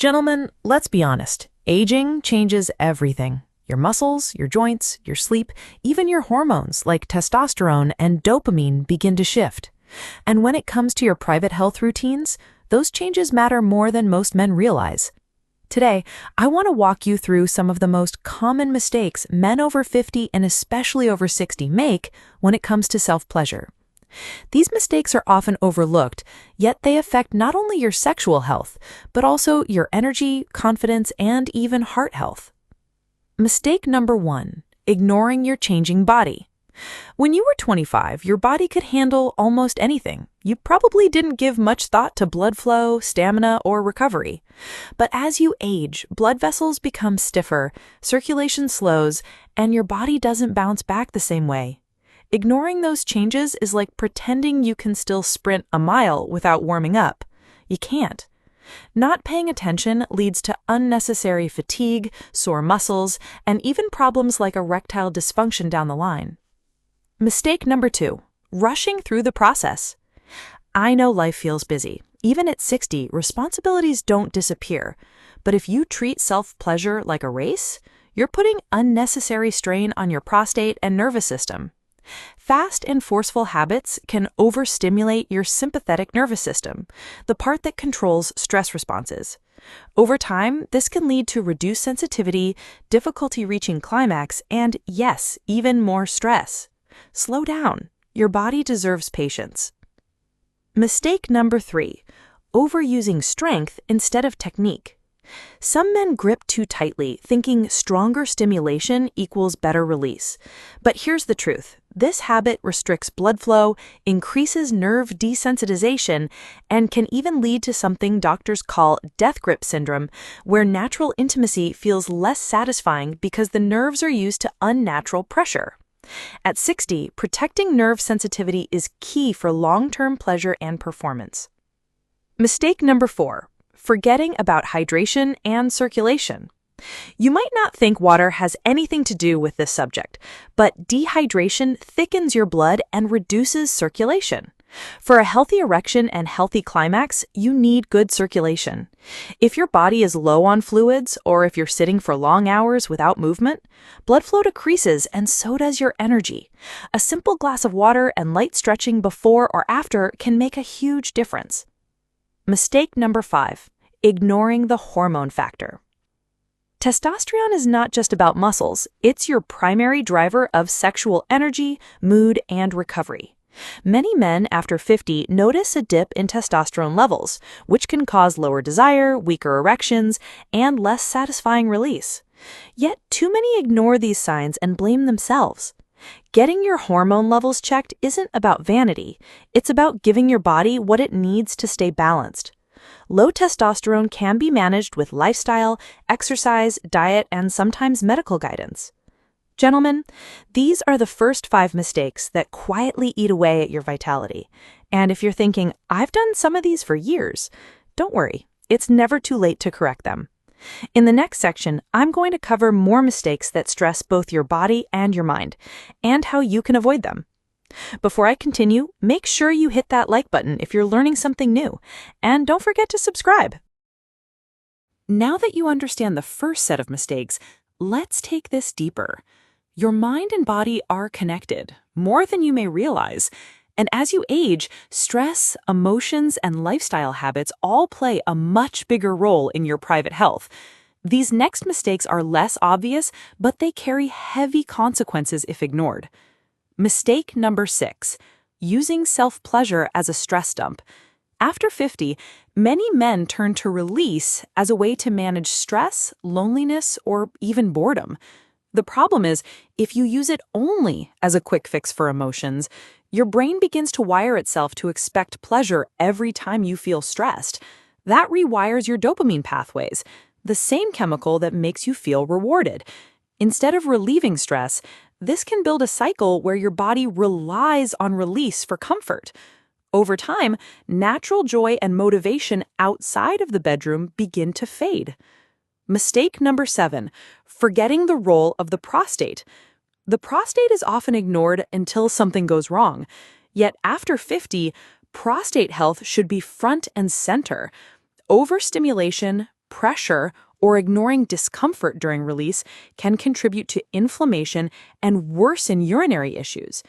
Gentlemen, let's be honest. Aging changes everything. Your muscles, your joints, your sleep, even your hormones like testosterone and dopamine begin to shift. And when it comes to your private health routines, those changes matter more than most men realize. Today, I want to walk you through some of the most common mistakes men over 50 and especially over 60 make when it comes to self-pleasure. These mistakes are often overlooked, yet they affect not only your sexual health, but also your energy, confidence, and even heart health. Mistake number 1, ignoring your changing body. When you were 25, your body could handle almost anything. You probably didn't give much thought to blood flow, stamina, or recovery. But as you age, blood vessels become stiffer, circulation slows, and your body doesn't bounce back the same way. Ignoring those changes is like pretending you can still sprint a mile without warming up. You can't. Not paying attention leads to unnecessary fatigue, sore muscles, and even problems like erectile dysfunction down the line. Mistake number 2, rushing through the process. I know life feels busy. Even at 60, responsibilities don't disappear. But if you treat self-pleasure like a race, you're putting unnecessary strain on your prostate and nervous system. Fast and forceful habits can overstimulate your sympathetic nervous system, the part that controls stress responses. Over time, this can lead to reduced sensitivity, difficulty reaching climax, and yes, even more stress. Slow down. Your body deserves patience. Mistake number 3, overusing strength instead of technique. Some men grip too tightly, thinking stronger stimulation equals better release. But here's the truth. This habit restricts blood flow, increases nerve desensitization, and can even lead to something doctors call death grip syndrome, where natural intimacy feels less satisfying because the nerves are used to unnatural pressure. At 60, protecting nerve sensitivity is key for long-term pleasure and performance. Mistake number 4, forgetting about hydration and circulation. You might not think water has anything to do with this subject, but dehydration thickens your blood and reduces circulation. For a healthy erection and healthy climax, you need good circulation. If your body is low on fluids, or if you're sitting for long hours without movement, blood flow decreases and so does your energy. A simple glass of water and light stretching before or after can make a huge difference. Mistake number 5, ignoring the hormone factor. Testosterone is not just about muscles, it's your primary driver of sexual energy, mood, and recovery. Many men after 50 notice a dip in testosterone levels, which can cause lower desire, weaker erections, and less satisfying release. Yet too many ignore these signs and blame themselves. Getting your hormone levels checked isn't about vanity, it's about giving your body what it needs to stay balanced. Low testosterone can be managed with lifestyle, exercise, diet, and sometimes medical guidance. Gentlemen, these are the first 5 mistakes that quietly eat away at your vitality. And if you're thinking, I've done some of these for years, don't worry, it's never too late to correct them. In the next section, I'm going to cover more mistakes that stress both your body and your mind, and how you can avoid them. Before I continue, make sure you hit that like button if you're learning something new, and don't forget to subscribe. Now that you understand the first set of mistakes, let's take this deeper. Your mind and body are connected, more than you may realize. And as you age, stress, emotions, and lifestyle habits all play a much bigger role in your private health. These next mistakes are less obvious, but they carry heavy consequences if ignored. Mistake number 6, using self-pleasure as a stress dump. After 50, many men turn to release as a way to manage stress, loneliness, or even boredom. The problem is, if you use it only as a quick fix for emotions, your brain begins to wire itself to expect pleasure every time you feel stressed. That rewires your dopamine pathways, the same chemical that makes you feel rewarded. Instead of relieving stress, this can build a cycle where your body relies on release for comfort. Over time, natural joy and motivation outside of the bedroom begin to fade. Mistake number 7, forgetting the role of the prostate. The prostate is often ignored until something goes wrong. Yet after 50, prostate health should be front and center. Overstimulation, Pressure or ignoring discomfort during release can contribute to inflammation and worsen urinary issues.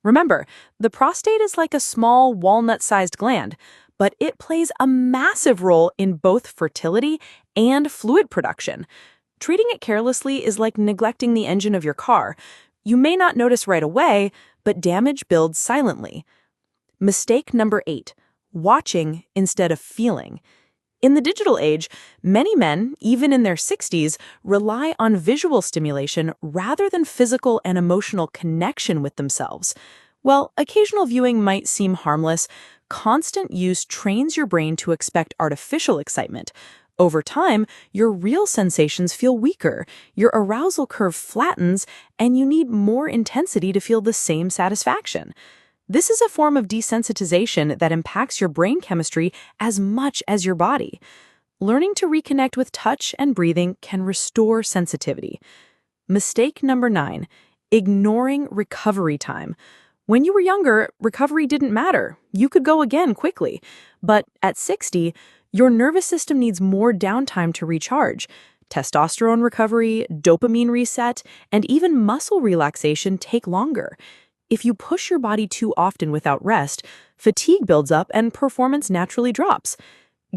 Remember, the prostate is like a small walnut-sized gland, but it plays a massive role in both fertility and fluid production. Treating it carelessly is like neglecting the engine of your car. You may not notice right away, but damage builds silently. Mistake number 8, watching instead of feeling. In the digital age, many men, even in their 60s, rely on visual stimulation rather than physical and emotional connection with themselves. While occasional viewing might seem harmless, constant use trains your brain to expect artificial excitement. Over time, your real sensations feel weaker, your arousal curve flattens, and you need more intensity to feel the same satisfaction. This is a form of desensitization that impacts your brain chemistry as much as your body. Learning to reconnect with touch and breathing can restore sensitivity. Mistake number 9, ignoring recovery time. When you were younger, recovery didn't matter. You could go again quickly. But at 60, your nervous system needs more downtime to recharge. Testosterone recovery, dopamine reset, and even muscle relaxation take longer. If you push your body too often without rest, fatigue builds up and performance naturally drops.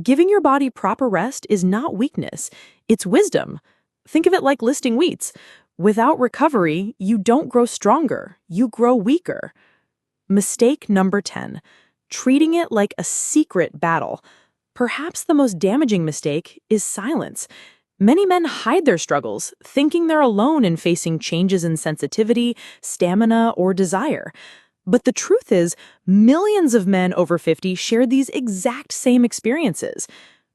Giving your body proper rest is not weakness, it's wisdom. Think of it like listing wheats. Without recovery, you don't grow stronger, you grow weaker. Mistake number 10, treating it like a secret battle. Perhaps the most damaging mistake is silence. Many men hide their struggles, thinking they're alone in facing changes in sensitivity, stamina, or desire. But the truth is, millions of men over 50 share these exact same experiences.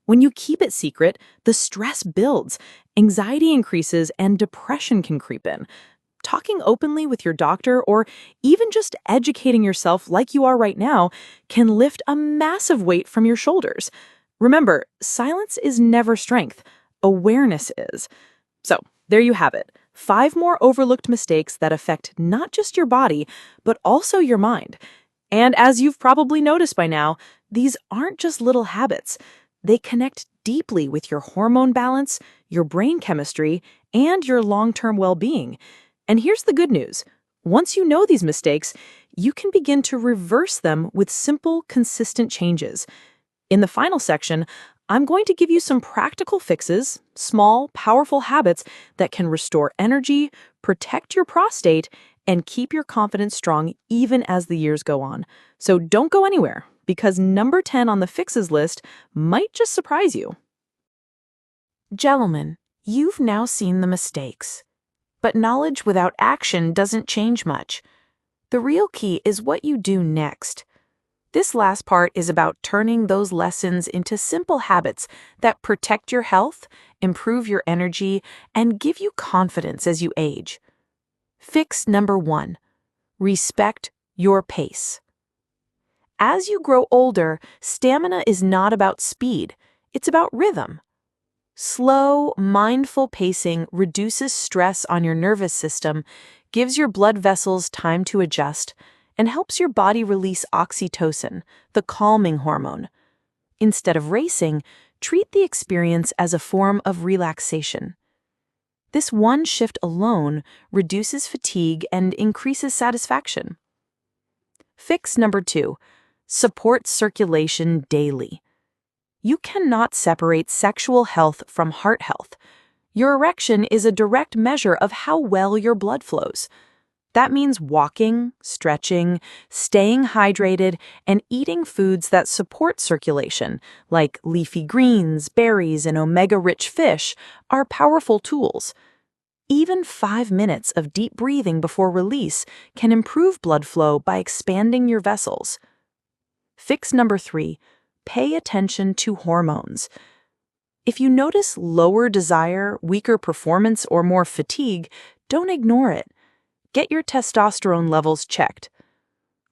When you keep it secret, the stress builds, anxiety increases, and depression can creep in. Talking openly with your doctor or even just educating yourself like you are right now can lift a massive weight from your shoulders. Remember, silence is never strength. Awareness is. So, there you have it. 5 more overlooked mistakes that affect not just your body, but also your mind. And as you've probably noticed by now, these aren't just little habits. They connect deeply with your hormone balance, your brain chemistry, and your long-term well-being. And here's the good news. Once you know these mistakes, you can begin to reverse them with simple, consistent changes. In the final section, I'm going to give you some practical fixes, small, powerful habits that can restore energy, protect your prostate, and keep your confidence strong even as the years go on. So don't go anywhere, because number 10 on the fixes list might just surprise you. Gentlemen, you've now seen the mistakes. But knowledge without action doesn't change much. The real key is what you do next. This last part is about turning those lessons into simple habits that protect your health, improve your energy, and give you confidence as you age. Fix number 1, respect your pace. As you grow older, stamina is not about speed, it's about rhythm. Slow, mindful pacing reduces stress on your nervous system, gives your blood vessels time to adjust, and helps your body release oxytocin, the calming hormone. Instead of racing, treat the experience as a form of relaxation. This one shift alone reduces fatigue and increases satisfaction. Fix number 2, support circulation daily. You cannot separate sexual health from heart health. Your erection is a direct measure of how well your blood flows. That means walking, stretching, staying hydrated, and eating foods that support circulation, like leafy greens, berries, and omega-rich fish, are powerful tools. Even 5 minutes of deep breathing before release can improve blood flow by expanding your vessels. Fix number 3, pay attention to hormones. If you notice lower desire, weaker performance, or more fatigue, don't ignore it. Get your testosterone levels checked.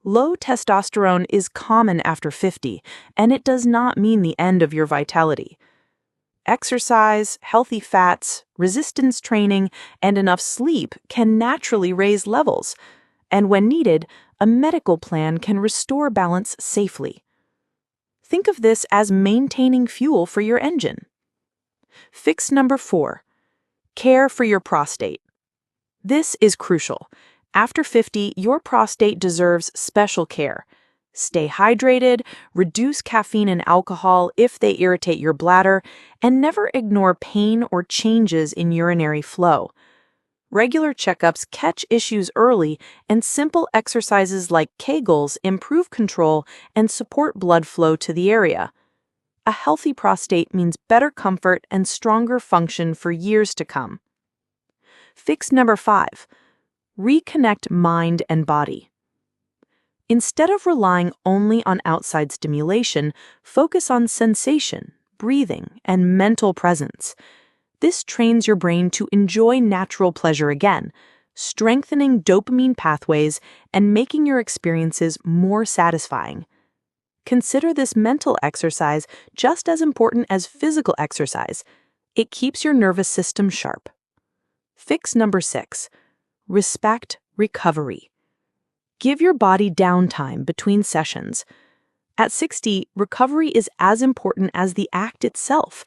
Low testosterone is common after 50, and it does not mean the end of your vitality. Exercise, healthy fats, resistance training, and enough sleep can naturally raise levels, and when needed, a medical plan can restore balance safely. Think of this as maintaining fuel for your engine. Fix number 4. Care for your prostate. This is crucial. After 50, your prostate deserves special care. Stay hydrated, reduce caffeine and alcohol if they irritate your bladder, and never ignore pain or changes in urinary flow. Regular checkups catch issues early, and simple exercises like Kegels improve control and support blood flow to the area. A healthy prostate means better comfort and stronger function for years to come. Fix number 5. Reconnect mind and body. Instead of relying only on outside stimulation, focus on sensation, breathing, and mental presence. This trains your brain to enjoy natural pleasure again, strengthening dopamine pathways and making your experiences more satisfying. Consider this mental exercise just as important as physical exercise. It keeps your nervous system sharp. Fix number 6. Respect recovery. Give your body downtime between sessions. At 60, recovery is as important as the act itself.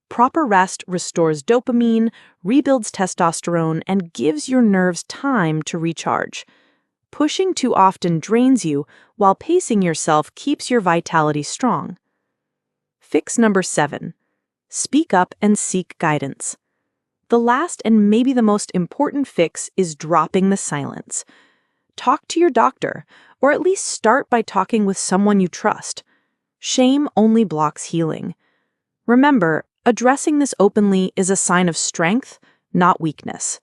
Proper rest restores dopamine, rebuilds testosterone, and gives your nerves time to recharge. Pushing too often drains you, while pacing yourself keeps your vitality strong. Fix number 7. Speak up and seek guidance. The last and maybe the most important fix is dropping the silence. Talk to your doctor, or at least start by talking with someone you trust. Shame only blocks healing. Remember, addressing this openly is a sign of strength, not weakness.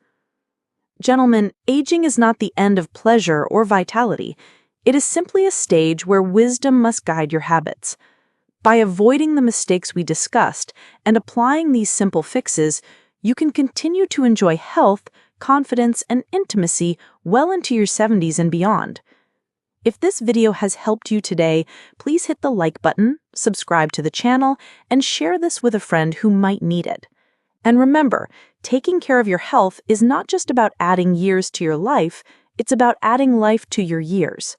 Gentlemen, aging is not the end of pleasure or vitality. It is simply a stage where wisdom must guide your habits. By avoiding the mistakes we discussed and applying these simple fixes, you can continue to enjoy health, confidence, and intimacy well into your 70s and beyond. If this video has helped you today, please hit the like button, subscribe to the channel, and share this with a friend who might need it. And remember, taking care of your health is not just about adding years to your life, it's about adding life to your years.